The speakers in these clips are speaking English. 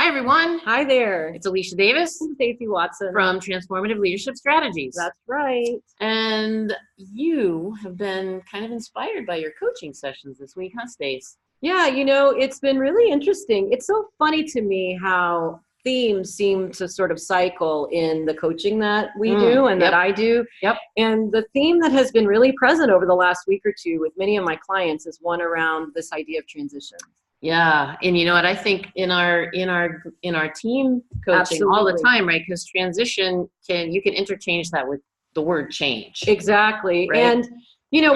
Hi, everyone. Hi there. It's Alicia Davis I'm Stacey Watson from Transformative Leadership Strategies. That's right. And you have been kind of inspired by your coaching sessions this week, huh, Stace? Yeah, it's been really interesting. It's so funny to me how themes seem to sort of cycle in the coaching that we do and that I do. Yep. And the theme that has been really present over the last week or two with many of my clients is one around this idea of transition. Yeah, and you know what, I think in our team coaching Absolutely. all the time, right? Because transition you can interchange that with the word change. Exactly. Right? And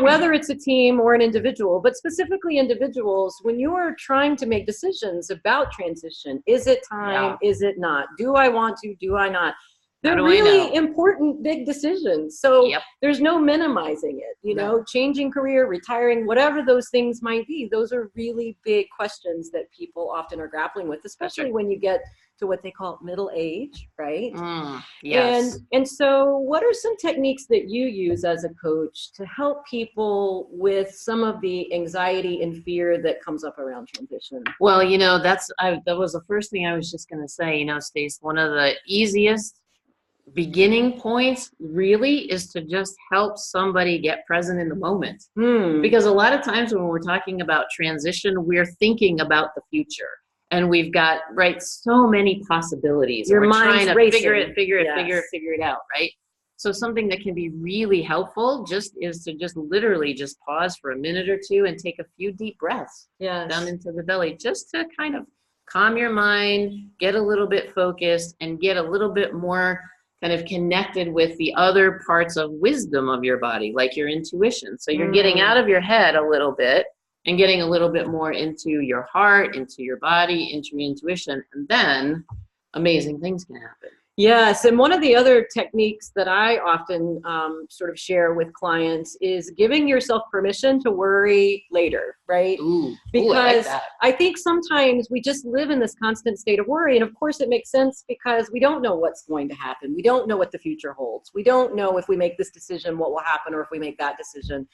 whether it's a team or an individual, but specifically individuals, when you are trying to make decisions about transition, is it time? Yeah. Is it not? Do I want to? Do I not? They're do really important, big decisions. So there's no minimizing it. No. Changing career, retiring, whatever those things might be, those are really big questions that people often are grappling with, especially when you get to what they call middle age, right? Yes. And so what are some techniques that you use as a coach to help people with some of the anxiety and fear that comes up around transition? Well, that was the first thing I was just going to say, Stace, one of the easiest beginning points really is to just help somebody get present in the moment. Because a lot of times when we're talking about transition, we're thinking about the future. And we've got, so many possibilities. Your we're mind's trying to racing. figure it out, right? So something that can be really helpful is to literally just pause for a minute or two and take a few deep breaths down into the belly, just to kind of calm your mind, get a little bit focused, and get a little bit more kind of connected with the other parts of wisdom of your body, like your intuition. So you're getting out of your head a little bit and getting a little bit more into your heart, into your body, into your intuition, and then amazing things can happen. Yes, and one of the other techniques that I often sort of share with clients is giving yourself permission to worry later, right? Because I think sometimes we just live in this constant state of worry, and of course it makes sense because we don't know what's going to happen. We don't know what the future holds. We don't know if we make this decision, what will happen, or if we make that decision.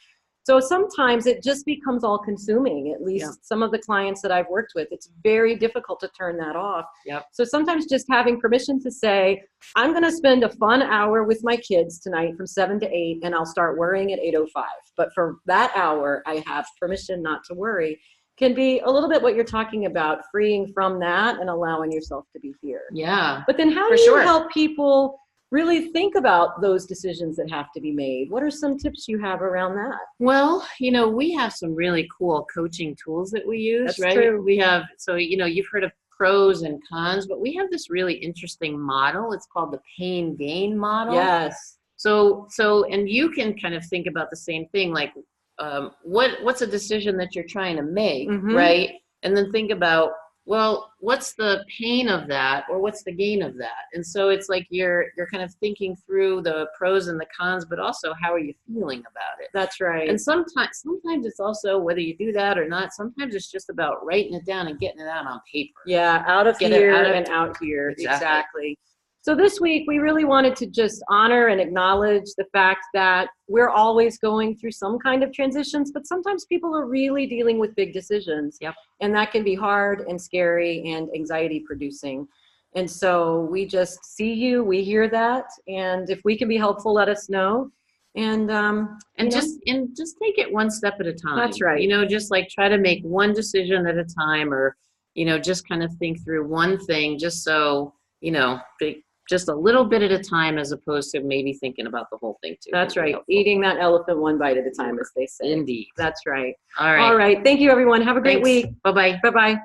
So sometimes it just becomes all consuming, at least some of the clients that I've worked with. It's very difficult to turn that off. So sometimes just having permission to say, I'm going to spend a fun hour with my kids tonight from 7 to 8, and I'll start worrying at 8:05. But for that hour, I have permission not to worry, can be a little bit what you're talking about, freeing from that and allowing yourself to be here. Yeah. But then how do you help people really think about those decisions that have to be made? What are some tips you have around that? Well, we have some really cool coaching tools that we use, That's true. We have, you've heard of pros and cons, but we have this really interesting model. It's called the pain gain model. Yes. So, and you can kind of think about the same thing, like what's a decision that you're trying to make, right? And then think about, well, what's the pain of that, or what's the gain of that? And so it's like you're kind of thinking through the pros and the cons, but also how are you feeling about it? That's right. And sometimes it's also, whether you do that or not, sometimes it's just about writing it down and getting it out on paper. Yeah, out of here and out here. Exactly. So this week, we really wanted to just honor and acknowledge the fact that we're always going through some kind of transitions, but sometimes people are really dealing with big decisions. And that can be hard and scary and anxiety producing. And so we just see you, we hear that. And if we can be helpful, let us know. And just take it one step at a time. That's right. Just like try to make one decision at a time, or, just kind of think through one thing, just so, just a little bit at a time, as opposed to maybe thinking about the whole thing too. That's right. Eating that elephant one bite at a time, as they say. Indeed. That's right. All right. All right. Thank you, everyone. Have a great week. Bye-bye. Bye-bye.